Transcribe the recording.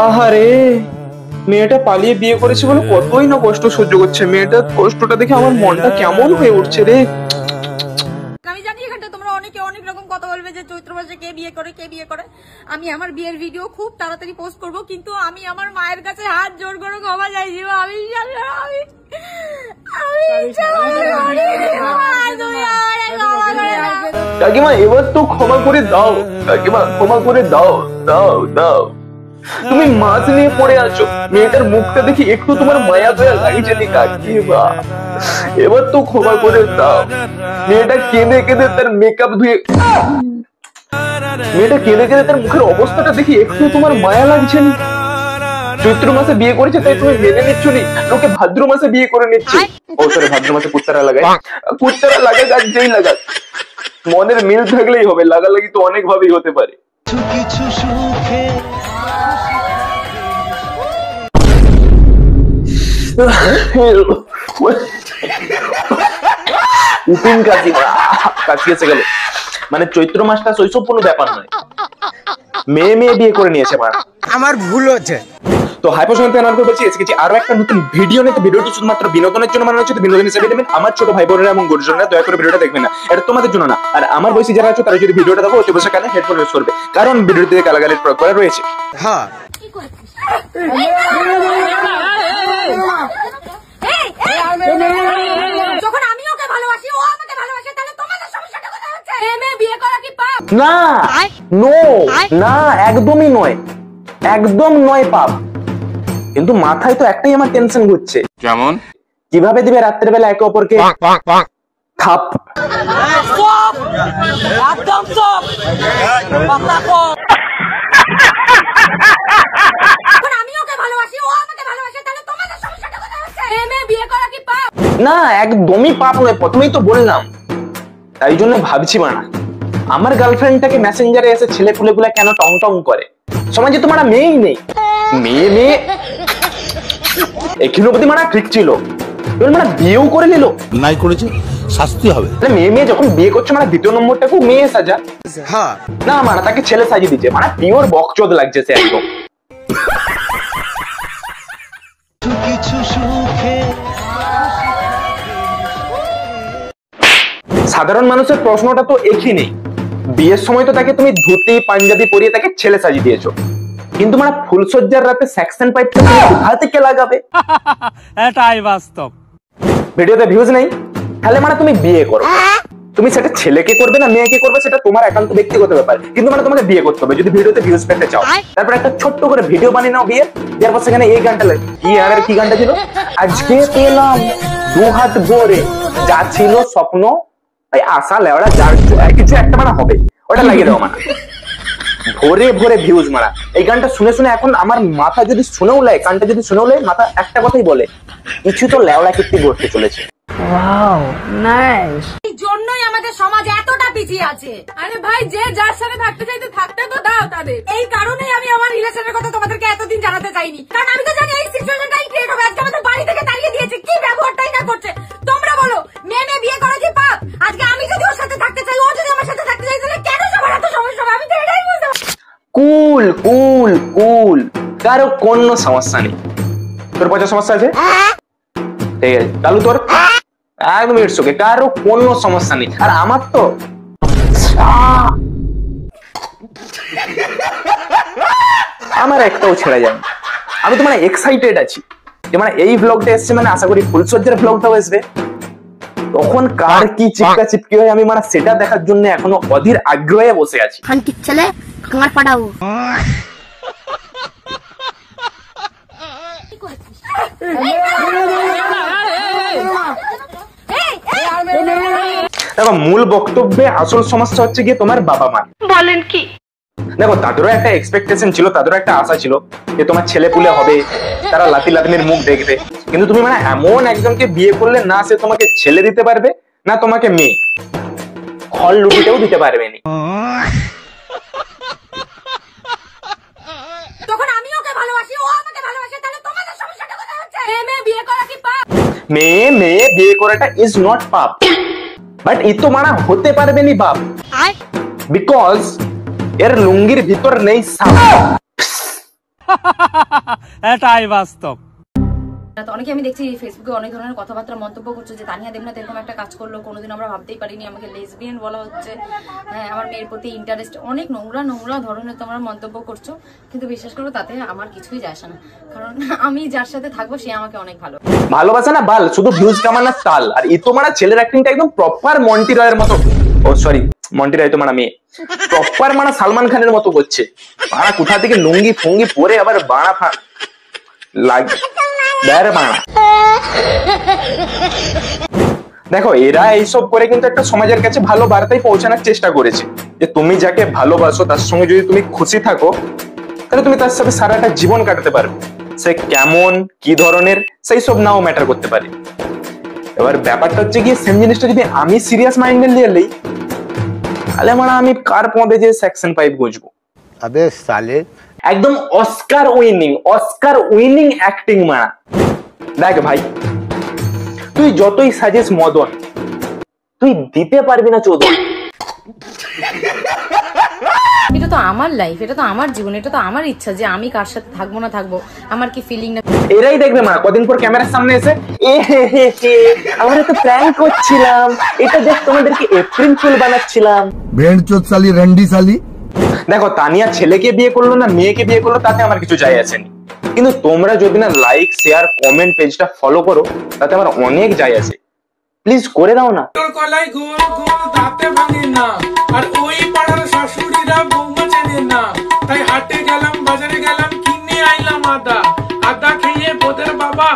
আহারে মেয়েটা পালিয়ে বিয়ে করেছে বলে কতই না কষ্ট সহ্য করছে। মেয়েটার কষ্টটা দেখে আমার মনটা কেমন হয়ে উঠছে রে। আমি জানি এখানটা তোমরা অনেকে অনেক রকম কথা বলবে যে চৈত্র মাসে কে বিয়ে করে। আমি আমার বিয়ের ভিডিও খুব তাড়াতাড়ি পোস্ট করব, কিন্তু আমি আমার মায়ের কাছে হাত জোর করে ক্ষমা চাইছি। কাকিমা এবার তো ক্ষমা করে দাও, কাকিমা ক্ষমা করে দাও, দাও দাও। তুমি মাছ নিয়ে পড়ে আছো, মেয়েটার মুখটা দেখি একটু তোমার মায়া দয়া লাগছে নি কাকিমা, এবার তো ক্ষমা করে দাও। মেয়েটা কেঁদে কেঁদে তার মেকআপ ধুয়ে, মেয়েটা কেঁদে কেঁদে তার মুখের অবস্থাটা দেখি একটু তোমার মায়া লাগছে না। চৈত্র মাসে বিয়ে করেছে তাই তুমি মেনে নিচ্ছ নি, লোকে ভাদ্র মাসে বিয়ে করে নিচ্ছে। ও সরি, ভাদ্র মাসে কুত্তারা লাগায়, কুত্তারা লাগায় আর যেই লাগায় মনের মিল থাকলেই হবে, লাগালাগি তো অনেক ভাবেই হতে পারে। কিছু সুখে উপিন কাকিমা কাকিয়েছে গেল। মানে চৈত্র মাসটা শৈশব কোনো ব্যাপার নয়, মেয়ে বিয়ে করে নিয়েছে মা। আমার ভুল হচ্ছে। তো হাই প্রশান্ত বলছি, এসেছি আরো একটা নতুন ভিডিও নিয়ে। ভিডিওটি শুধুমাত্র বিনোদনের জন্য বানানো হচ্ছে, বিনোদন হিসেবে দেবেন। আমার ছোট ভাই বোনেরা এবং গুরুজনরা দয়া করে ভিডিওটা দেখবেন না, এটা তোমাদের জন্য না। আর আমার বয়সী যারা আছে তারা যদি ভিডিওটা দেখো অতি বসে কানে হেডফোন ইউজ করবে, কারণ ভিডিওটিতে গালাগালির প্রয়োগ করা রয়েছে। হ্যাঁ যখন আমি ওকে ভালোবাসি, ও আমাকে ভালোবাসে, তাহলে তোমাদের সমস্যাটা কোথায় হচ্ছে? মেয়ে বিয়ে করা কি পাপ? না, নো, না, একদমই নয়, একদম নয় পাপ। কিন্তু মাথায় তো একটাই আমার টেনশন ঘুরছে, কেমন কিভাবে দিবে রাত্রের বেলা একে অপরকে থাপ। না, একদমই পাপ নয়, প্রথমেই তো বললাম। তাই জন্য ভাবছি মানা, আমার গার্লফ্রেন্ডটাকে মেসেঞ্জারে এসে ছেলে পুলেগুলা কেন টং টং করে। সমাজে তোমার মেয়েই নেই, মেয়ে এখানে অব্দি মানা ঠিক ছিল, মানে বিয়েও করে নিল, নাই করেছে শাস্তি হবে। মেয়ে যখন বিয়ে করছে মানে দ্বিতীয় নম্বরটাকেও মেয়ে সাজা। হ্যাঁ না মানা, তাকে ছেলে সাজিয়ে দিচ্ছে, মানে পিওর বকচোদ লাগছে সে একদম। কিছু সুখে সাধারণ মানুষের প্রশ্নটা তো একই নেই, বিয়ের সময় তো তাকে তুমি ধুতি পাঞ্জাবি পরিয়ে তাকে ছেলে সাজিয়ে দিয়েছো, কিন্তু মানে ফুলসজ্জার রাতে সেকশন পাইপটা কোথা থেকে লাগাবে? এটাই বাস্তব। ভিডিওতে ভিউজ নেই, তাহলে মানে তুমি বিয়ে করো। তুমি সেটা ছেলেকে করবে না মেয়েকে করবে সেটা তোমার একান্ত ব্যক্তিগত ব্যাপার, কিন্তু মানে তোমাকে বিয়ে করতে হবে যদি ভিডিওতে ভিউজ পেতে চাও। তারপর একটা ছোট্ট করে ভিডিও বানিয়ে নাও বিয়ের, তারপর সেখানে এই গানটা লাগে, কি আর কি গানটা ছিল, আজকে পেলাম দু হাত ভরে যা ছিল স্বপ্ন আশা লেওড়া যার কিছু একটা মানে হবে, ওটা লাগিয়ে দাও মানে ভরে ভরে ভিউজ মারা। এই গানটা শুনে শুনে এখন আমার মাথা যদি শুনেও লাই, গানটা যদি শুনেও লাই, মাথা একটা কথাই বলে, কিছু তো লেওড়া কীর্তি ঘটতে চলেছে। Wow nice. এই জন্যই আমাদের সমাজ এতটা পিছিয়ে আছে। আরে ভাই, যে যার সাথে থাকতে চাইতে থাকতে তো দাও তাদের। এই কারণেই আমি আমার রিলেশনের কথা তোমাদেরকে এতদিন জানাতে চাইনি, কারণ আমি তো জানি এই সিচুয়েশনটাই ক্রিয়েট হবে। আজকে আমাদের বাড়ি থেকে তাড়িয়ে দিয়েছে, কি ব্যবহারটাই না করছে। তোমরা বলো মেয়ে বিয়ে করা কি পাপ? আজকে আমি যদি ওর সাথে থাকতে চাই, ও যদি আমার সাথে থাকতে চাই, তাহলে কেন সবার এত সমস্যা হবে? আমি তো এটাই বুঝতে পারছি। কুল কুল কুল, কারো কোনো সমস্যা নেই। তোর পয়সা সমস্যা আছে, ঠিক আছে চালু, তোর একদম ইটস ওকে, কারো কোনো সমস্যা নেই। আর আমার তো আমার একটাও ছেড়ে যায়, আমি তো মানে এক্সাইটেড আছি যে মানে এই ব্লগটা এসছে, মানে আশা করি ফুলসজ্জার ব্লগটাও আসবে, তখন কার কি চিপকা চিপকি হয় আমি মানে সেটা দেখার জন্য এখনো অধীর আগ্রহে বসে আছি। ছেলে তোমার পাঠাবো। দেখো মূল বক্তব্যে আসল সমস্যা হচ্ছে গিয়ে তোমার বাবা মা। বলেন কি? দেখো তাদেরও একটা এক্সপেকটেশন ছিল, তাদেরও একটা আশা ছিল যে তোমার ছেলে পুলে হবে, তারা লাতি লাতিনের মুখ দেখবে, কিন্তু তুমি মানে এমন একজনকে বিয়ে করলে না সে তোমাকে ছেলে দিতে পারবে না তোমাকে মেয়ে, ফল রুটিটাও দিতে পারবে না। তখন আমি ওকে ভালোবাসি, ও আমাকে ভালোবাসে, তাহলে তোমাদের সমস্যাটা কোথায় হচ্ছে? মেয়ে বিয়ে করা কি পাপ? মেয়ে বিয়ে করাটা ইজ নট পাপ, বাট ই তো মানা হতে পারবে নি বাপ। বিকজ এর লুঙ্গির ভিতর নেই সাপ। এটাই বাস্তব। তো অনেকে আমি দেখছি ফেসবুকে অনেক ধরনের কথাবার্তা মন্তব্য করছে যে তানিয়া দেবনাথ এরকম একটা কাজ করলো, কোনোদিন আমরা ভাবতেই পারিনি, আমাকে লেসবিয়ান বলা হচ্ছে, হ্যাঁ আমার মেয়ের প্রতি ইন্টারেস্ট, অনেক নোংরা নোংরা ধরনের তোমরা মন্তব্য করছো। কিন্তু বিশ্বাস করো তাতে আমার কিছুই যায় আসে না, কারণ আমি যার সাথে থাকবো সে আমাকে অনেক ভালো ভালোবাসা না বাল, শুধু ভিউজ কামানোর তাল। আর ই তোমার ছেলের অ্যাক্টিংটা একদম প্রপার মন্টি রয়ের মতো, ও সরি মন্টি রয় তোমার মেয়ে প্রপার মানে সালমান খানের মতো করছে। বাড়া কোথা থেকে লুঙ্গি ফুঙ্গি পরে আবার বাড়া লাগে বাড়া। দেখো এরা এইসব করে কিন্তু একটা সমাজের কাছে ভালো বার্তাই পৌঁছানোর চেষ্টা করেছে, যে তুমি যাকে ভালোবাসো তার সঙ্গে যদি তুমি খুশি থাকো তাহলে তুমি তার সাথে সারাটা জীবন কাটাতে পারবে। সে কেমন কি ধরনের সেই সব নাও ম্যাটার করতে পারে। এবার ব্যাপারটা হচ্ছে গিয়ে সেম জিনিসটা যদি আমি সিরিয়াস মাইন্ডে নিয়ে নেই তাহলে মানে আমি কার পদে যে সেকশন 5 গুঁজবো। আবে সালে একদম অস্কার উইনিং অ্যাক্টিং মারা। দেখ ভাই তুই যতই সাজেস মদন, তুই দিতে পারবি না চোদন। এটা তো আমার লাইফ, এটা তো আমার জীবন, এটা তো আমার ইচ্ছা যে আমি কার সাথে থাকবো না থাকবো, আমার কি ফিলিং না। এরাই দেখবে মা কদিন পর ক্যামেরার সামনে এসে আমরা তো প্র্যাঙ্ক করছিলাম, এটা দেখ তোমাদেরকে এপ্রিল ফুল বানাচ্ছিলাম। भेड़चोद साली रंडी साली। দেখো তানিয়া ছেলেকে বিয়ে করলো না মেয়েকে বিয়ে করলো তাতে আমার কিছু যায় আসেনি, কিন্তু তোমরা যদি না লাইক শেয়ার কমেন্ট পেজটা ফলো করো তাতে আমার অনেক যায় আসে। প্লিজ করে দাও না। কলাই গোল গোল দাঁতে ভাঙে না, আর ওই পাড়ার শাশুড়িরা বৌমা চেনে না। তাই হাটে গেলাম বাজারে গেলাম কিনে আইলাম আদা, আদা খেয়ে বোদের বাবা